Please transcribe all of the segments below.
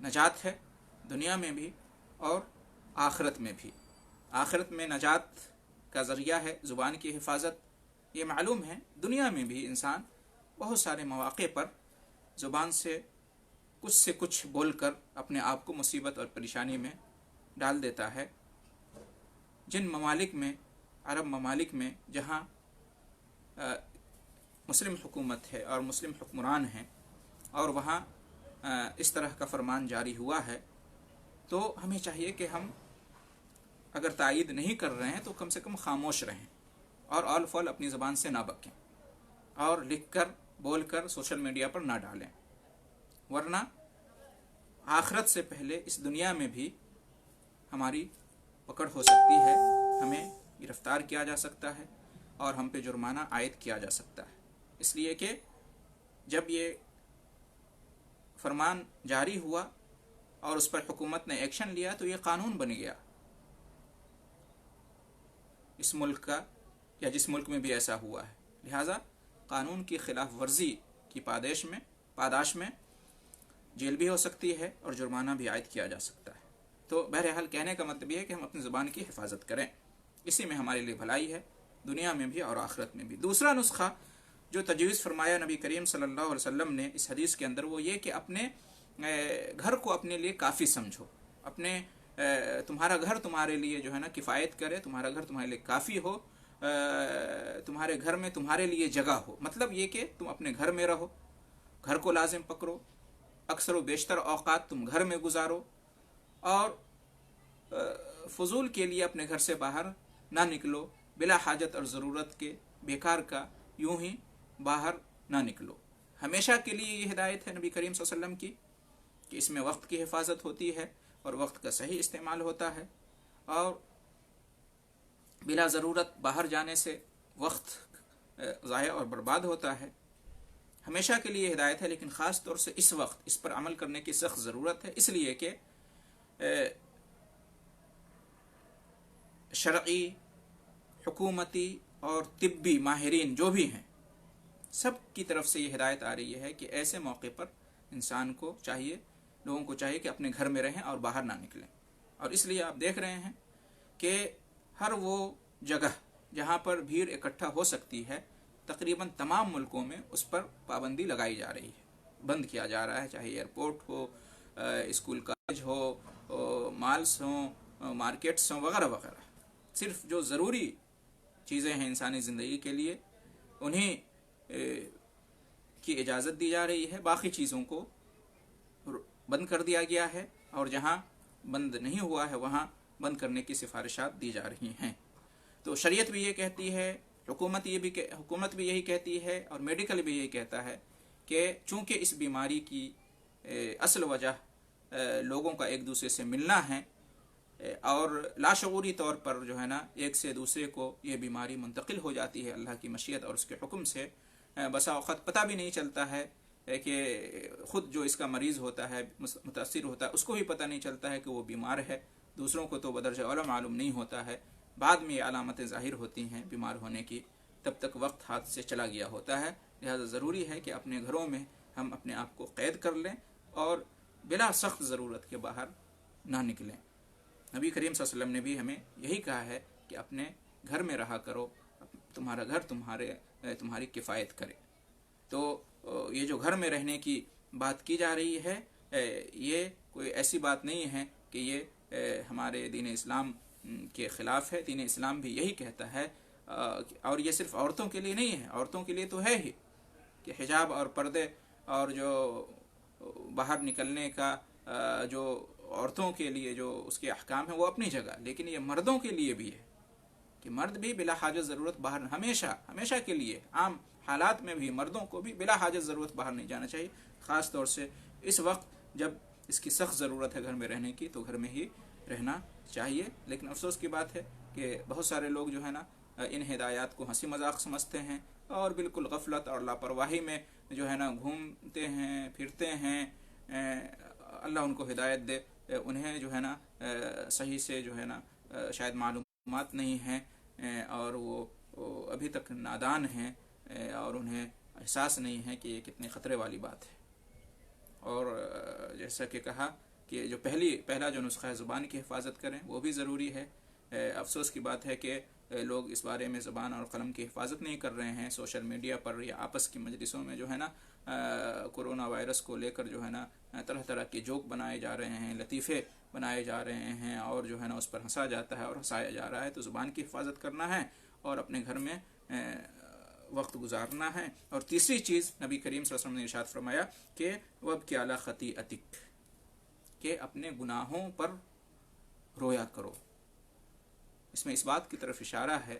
نجات ہے، دنیا میں بھی اور آخرت میں بھی۔ آخرت میں نجات کا ذریعہ ہے زبان کی حفاظت، یہ معلوم ہے۔ دنیا میں بھی انسان بہت سارے مواقع پر زبان سے کچھ بول کر اپنے آپ کو مصیبت اور پریشانی میں ڈال دیتا ہے۔ جن ممالک میں، عرب ممالک میں، جہاں مسلم حکومت ہے اور مسلم حکمران ہیں اور وہاں اس طرح کا فرمان جاری ہوا ہے، تو ہمیں چاہیے کہ ہم اگر تائید نہیں کر رہے ہیں تو کم سے کم خاموش رہیں اور آل فال اپنی زبان سے نہ بکیں اور لکھ کر بول کر سوشل میڈیا پر نہ ڈالیں، ورنہ آخرت سے پہلے اس دنیا میں بھی ہماری پکڑ ہو سکتی ہے، ہمیں گرفتار کیا جا سکتا ہے اور ہم پہ جرمانہ عائد کیا جا سکتا ہے۔ اس لیے کہ جب یہ فرمان جاری ہوا اور اس پر حکومت نے ایکشن لیا تو یہ قانون بن گیا اس ملک کا، یا جس ملک میں بھی ایسا ہوا ہے۔ لہٰذا قانون کی خلاف ورزی کی پاداش میں جیل بھی ہو سکتی ہے اور جرمانہ بھی عائد کیا جا سکتا ہے۔ تو بہرحال کہنے کا مطلب یہ ہے کہ ہم اپنی زبان کی حفاظت کریں، اسی میں ہمارے لیے بھلائی ہے، دنیا میں بھی اور آخرت میں بھی۔ دوسرا نسخہ جو تجویز فرمایا نبی کریم صلی اللہ علیہ وسلم نے اس حدیث کے اندر، وہ یہ کہ اپنے گھر کو اپنے لیے کافی سمجھو، اپنے تمہارا گھر تمہارے لیے جو ہے نا کفایت کرے، تمہارا گھر تمہارے لیے کافی ہو، تمہارے گھر میں تمہارے لیے جگہ ہو۔ مطلب یہ کہ تم اپنے گھر میں رہو، گھر کو لازم پکڑو، اکثر و بیشتر اوقات تم گھر میں گزارو اور فضول کے لیے اپنے گھر سے باہر نہ نکلو، بلا حاجت اور ضرورت کے بیکار کا یوں ہی باہر نہ نکلو۔ ہمیشہ کے لیے یہ ہدایت ہے نبی کریم صلی اللہ علیہ وسلم کی کہ اس میں وقت کی حفاظت ہوتی ہے اور وقت کا صحیح استعمال ہوتا ہے، اور بلا ضرورت باہر جانے سے وقت ضائع اور برباد ہوتا ہے۔ ہمیشہ کے لیے ہدایت ہے، لیکن خاص طور سے اس وقت اس پر عمل کرنے کی سخت ضرورت ہے، اس لیے کہ شرعی، حکومتی اور طبی ماہرین جو بھی ہیں، سب کی طرف سے یہ ہدایت آ رہی ہے کہ ایسے موقع پر انسان کو چاہیے، لوگوں کو چاہیے کہ اپنے گھر میں رہیں اور باہر نہ نکلیں۔ اور اس لیے آپ دیکھ رہے ہیں کہ ہر وہ جگہ جہاں پر بھیڑ اکٹھا ہو سکتی ہے، تقریباً تمام ملکوں میں اس پر پابندی لگائی جا رہی ہے، بند کیا جا رہا ہے، چاہے ایئرپورٹ ہو، اسکول کالج ہو، مالز ہوں، مارکیٹس ہوں، وغیرہ وغیرہ۔ صرف جو ضروری چیزیں ہیں انسانی زندگی کے لیے انہیں کی اجازت دی جا رہی ہے، باقی چیزوں کو بند کر دیا گیا ہے، اور جہاں بند نہیں ہوا ہے وہاں بند کرنے کی سفارشات دی جا رہی ہیں۔ تو شریعت بھی یہ کہتی ہے، حکومت بھی یہی کہتی ہے، اور میڈیکل بھی یہی کہتا ہے کہ چونکہ اس بیماری کی اصل وجہ لوگوں کا ایک دوسرے سے ملنا ہے، اور لاشعوری طور پر جو ہے نا ایک سے دوسرے کو یہ بیماری منتقل ہو جاتی ہے اللہ کی مشیت اور اس کے حکم سے، بسا اوقات پتہ بھی نہیں چلتا ہے کہ خود جو اس کا مریض ہوتا ہے، متاثر ہوتا ہے، اس کو بھی پتہ نہیں چلتا ہے کہ وہ بیمار ہے، دوسروں کو تو بدرجہ اولا معلوم نہیں ہوتا ہے، بعد میں یہ علامتیں ظاہر ہوتی ہیں بیمار ہونے کی، تب تک وقت ہاتھ سے چلا گیا ہوتا ہے۔ لہذا ضروری ہے کہ اپنے گھروں میں ہم اپنے آپ کو قید کر لیں اور بلا سخت ضرورت کے باہر نہ نکلیں۔ نبی کریم صلی اللہ علیہ وسلم نے بھی ہمیں یہی کہا ہے کہ اپنے گھر میں رہا کرو، تمہارا گھر تمہاری کفایت کرے۔ تو یہ جو گھر میں رہنے کی بات کی جا رہی ہے، یہ کوئی ایسی بات نہیں ہے کہ یہ ہمارے دین اسلام کے خلاف ہے۔ دین اسلام بھی یہی کہتا ہے، اور یہ صرف عورتوں کے لیے نہیں ہے، عورتوں کے لیے تو ہے ہی کہ حجاب اور پردے اور جو باہر نکلنے کا جو عورتوں کے لیے جو اس کے احکام ہیں وہ اپنی جگہ، لیکن یہ مردوں کے لیے بھی ہے کہ مرد بھی بلا حاجت ضرورت باہر ہمیشہ کے لیے، عام حالات میں بھی مردوں کو بھی بلا حاجت ضرورت باہر نہیں جانا چاہیے، خاص طور سے اس وقت جب اس کی سخت ضرورت ہے گھر میں رہنے کی، تو گھر میں ہی رہنا چاہیے۔ لیکن افسوس کی بات ہے کہ بہت سارے لوگ جو ہے نا ان ہدایات کو ہنسی مذاق سمجھتے ہیں اور بالکل غفلت اور لاپرواہی میں جو ہے نا گھومتے ہیں پھرتے ہیں۔ اللہ ان کو ہدایت دے، انہیں جو ہے نا صحیح سے جو ہے نا شاید معلومات نہیں ہیں، اور وہ ابھی تک نادان ہیں، اور انہیں احساس نہیں ہے کہ یہ کتنے خطرے والی بات ہے۔ اور جیسا کہ کہا کہ جو پہلا جو نسخہ ہے زبان کی حفاظت کریں وہ بھی ضروری ہے۔ افسوس کی بات ہے کہ لوگ اس بارے میں زبان اور قلم کی حفاظت نہیں کر رہے ہیں۔ سوشل میڈیا پر یا آپس کی مجلسوں میں جو ہے نا کورونا وائرس کو لے کر جو ہے نا طرح طرح کے جوک بنائے جا رہے ہیں، لطیفے بنائے جا رہے ہیں، اور جو ہے نا اس پر ہنسا جاتا ہے اور ہنسایا جا رہا ہے۔ تو زبان کی حفاظت کرنا ہے اور اپنے گھر میں وقت گزارنا ہے۔ اور تیسری چیز نبی کریم صلی اللہ علیہ وسلم نے ارشاد فرمایا کہ وَابْكِ عَلَىٰ خَطِيئَتِكَ، کہ اپنے گناہوں پر رویا کرو۔ اس میں اس بات کی طرف اشارہ ہے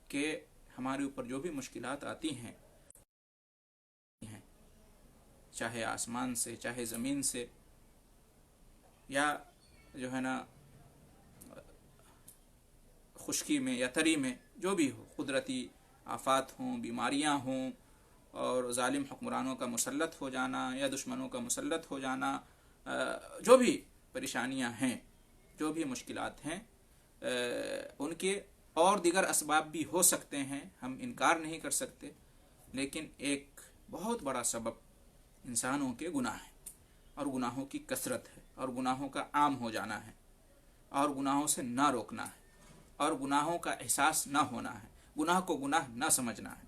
کہ ہمارے اوپر جو بھی مشکلات آتی ہیں، چاہے آسمان سے، چاہے زمین سے، یا جو ہے نا خشکی میں یا تری میں، جو بھی ہو، قدرتی آفات ہوں، بیماریاں ہوں، اور ظالم حکمرانوں کا مسلط ہو جانا یا دشمنوں کا مسلط ہو جانا، جو بھی پریشانیاں ہیں، جو بھی مشکلات ہیں، ان کے اور دیگر اسباب بھی ہو سکتے ہیں، ہم انکار نہیں کر سکتے، لیکن ایک بہت بڑا سبب انسانوں کے گناہ ہے، اور گناہوں کی کثرت ہے، اور گناہوں کا عام ہو جانا ہے، اور گناہوں سے نہ روکنا ہے، اور گناہوں کا احساس نہ ہونا ہے، گناہ کو گناہ نہ سمجھنا ہے۔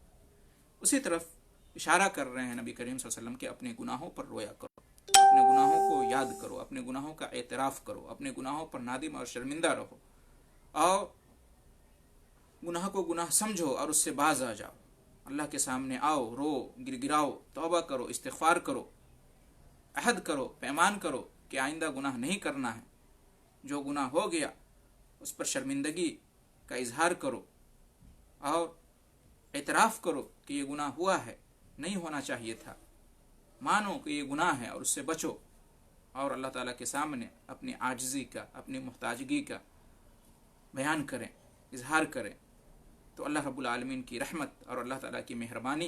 اسی طرف اشارہ کر رہے ہیں نبی کریم صلی اللہ علیہ وسلم کہ اپنے گناہوں پر رویا کرو، اپنے گناہوں کو یاد کرو، اپنے گناہوں کا اعتراف کرو، اپنے گناہوں پر نادم اور شرمندہ رہو، اور گناہ کو گناہ سمجھو اور اس سے باز آ جاؤ، اللہ کے سامنے آؤ، رو، گر گراؤ، توبہ کرو، استغفار کرو، عہد کرو، پیمان کرو کہ آئندہ گناہ نہیں کرنا ہے، جو گناہ ہو گیا اس پر شرمندگی کا اظہار کرو، اور اعتراف کرو کہ یہ گناہ ہوا ہے، نہیں ہونا چاہیے تھا، مانو کہ یہ گناہ ہے اور اس سے بچو، اور اللہ تعالیٰ کے سامنے اپنی عاجزی کا، اپنی محتاجگی کا بیان کریں، اظہار کریں، تو اللہ رب العالمین کی رحمت اور اللہ تعالیٰ کی مہربانی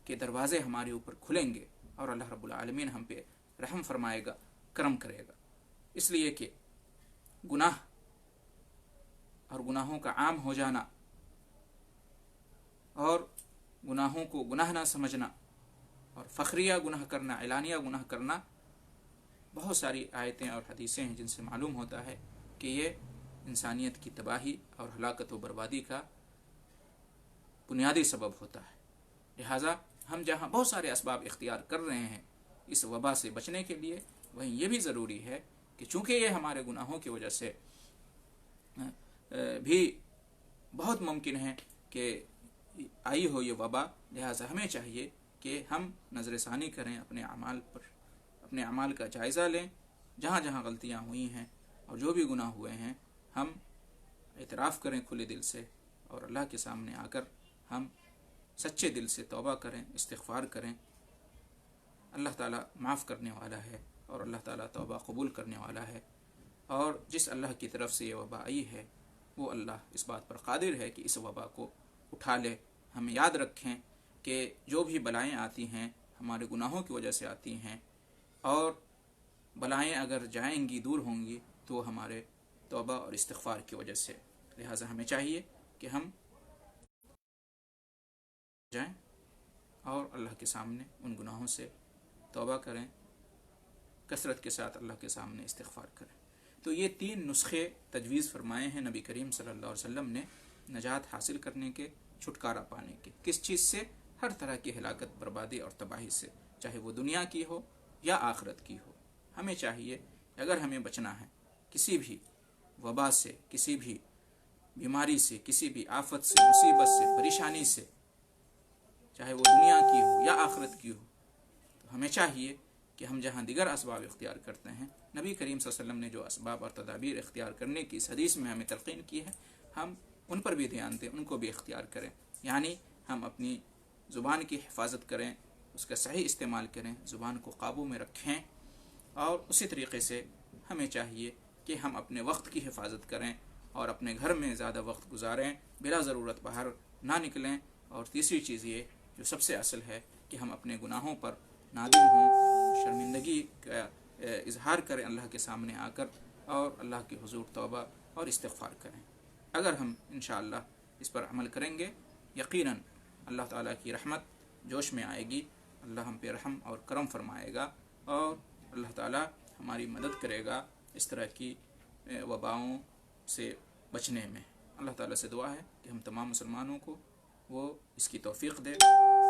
کے دروازے ہمارے اوپر کھلیں گے، اور اللہ رب العالمین ہم پہ رحم فرمائے گا، کرم کرے گا۔ اس لیے کہ گناہ اور گناہوں کا عام ہو جانا، اور گناہوں کو گناہ نہ سمجھنا، اور فخریہ گناہ کرنا، اعلانیہ گناہ کرنا، بہت ساری آیتیں اور حدیثیں ہیں جن سے معلوم ہوتا ہے کہ یہ انسانیت کی تباہی اور ہلاکت و بربادی کا بنیادی سبب ہوتا ہے۔ لہٰذا ہم جہاں بہت سارے اسباب اختیار کر رہے ہیں اس وبا سے بچنے کے لیے، وہیں یہ بھی ضروری ہے کہ چونکہ یہ ہمارے گناہوں کی وجہ سے بھی بہت ممکن ہے کہ آئی ہو یہ وبا، لہٰذا ہمیں چاہیے کہ ہم نظر ثانی کریں اپنے اعمال پر، اپنے اعمال کا جائزہ لیں، جہاں جہاں غلطیاں ہوئی ہیں اور جو بھی گناہ ہوئے ہیں ہم اعتراف کریں کھلے دل سے، اور اللہ کے سامنے آ کر ہم سچے دل سے توبہ کریں، استغفار کریں۔ اللہ تعالیٰ معاف کرنے والا ہے، اور اللہ تعالیٰ توبہ قبول کرنے والا ہے، اور جس اللہ کی طرف سے یہ وبا آئی ہے وہ اللہ اس بات پر قادر ہے کہ اس وبا کو اٹھا لے۔ ہم یاد رکھیں کہ جو بھی بلائیں آتی ہیں ہمارے گناہوں کی وجہ سے آتی ہیں، اور بلائیں اگر جائیں گی، دور ہوں گی، تو ہمارے توبہ اور استغفار کی وجہ سے۔ لہٰذا ہمیں چاہیے کہ ہم جائیں اور اللہ کے سامنے ان گناہوں سے توبہ کریں، کثرت کے ساتھ اللہ کے سامنے استغفار کریں۔ تو یہ 3 نسخے تجویز فرمائے ہیں نبی کریم صلی اللہ علیہ وسلم نے نجات حاصل کرنے کے، چھٹکارا پانے کے۔ کس چیز سے؟ ہر طرح کی ہلاکت، بربادی اور تباہی سے، چاہے وہ دنیا کی ہو یا آخرت کی ہو۔ ہمیں چاہیے اگر ہمیں بچنا ہے کسی بھی وبا سے، کسی بھی بیماری سے، کسی بھی آفت سے، مصیبت سے، پریشانی سے، چاہے وہ دنیا کی ہو یا آخرت کی ہو، تو ہمیں چاہیے کہ ہم جہاں دیگر اسباب اختیار کرتے ہیں، نبی کریم صلی اللہ علیہ وسلم نے جو اسباب اور تدابیر اختیار کرنے کی اس حدیث میں ہمیں تلقین کی ہے، ہم ان پر بھی دھیان دیں، ان کو بھی اختیار کریں۔ یعنی ہم اپنی زبان کی حفاظت کریں، اس کا صحیح استعمال کریں، زبان کو قابو میں رکھیں، اور اسی طریقے سے ہمیں چاہیے کہ ہم اپنے وقت کی حفاظت کریں اور اپنے گھر میں زیادہ وقت گزاریں، بلا ضرورت باہر نہ نکلیں۔ اور تیسری چیز یہ جو سب سے اصل ہے کہ ہم اپنے گناہوں پر نادم ہوں، شرمندگی کا اظہار کریں اللہ کے سامنے آ کر، اور اللہ کے حضور توبہ اور استغفار کریں۔ اگر ہم انشاءاللہ اس پر عمل کریں گے، یقیناً اللہ تعالیٰ کی رحمت جوش میں آئے گی، اللہ ہم پہ رحم اور کرم فرمائے گا، اور اللہ تعالیٰ ہماری مدد کرے گا اس طرح کی وباؤں سے بچنے میں۔ اللہ تعالیٰ سے دعا ہے کہ ہم تمام مسلمانوں کو وہ اس کی توفیق دے،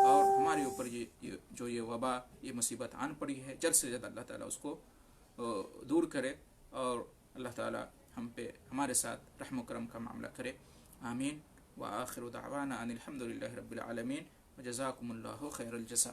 اور ہمارے اوپر یہ وبا، یہ مصیبت آن پڑی ہے، جلد سے جلد اللہ تعالیٰ اس کو دور کرے، اور اللہ تعالیٰ ہم پہ ہمارے ساتھ رحم و کرم کا معاملہ کرے۔ آمین۔ وآخر دعوانا ان الحمد للہ رب العالمین، وجزاکم اللہ خیر الجزاء۔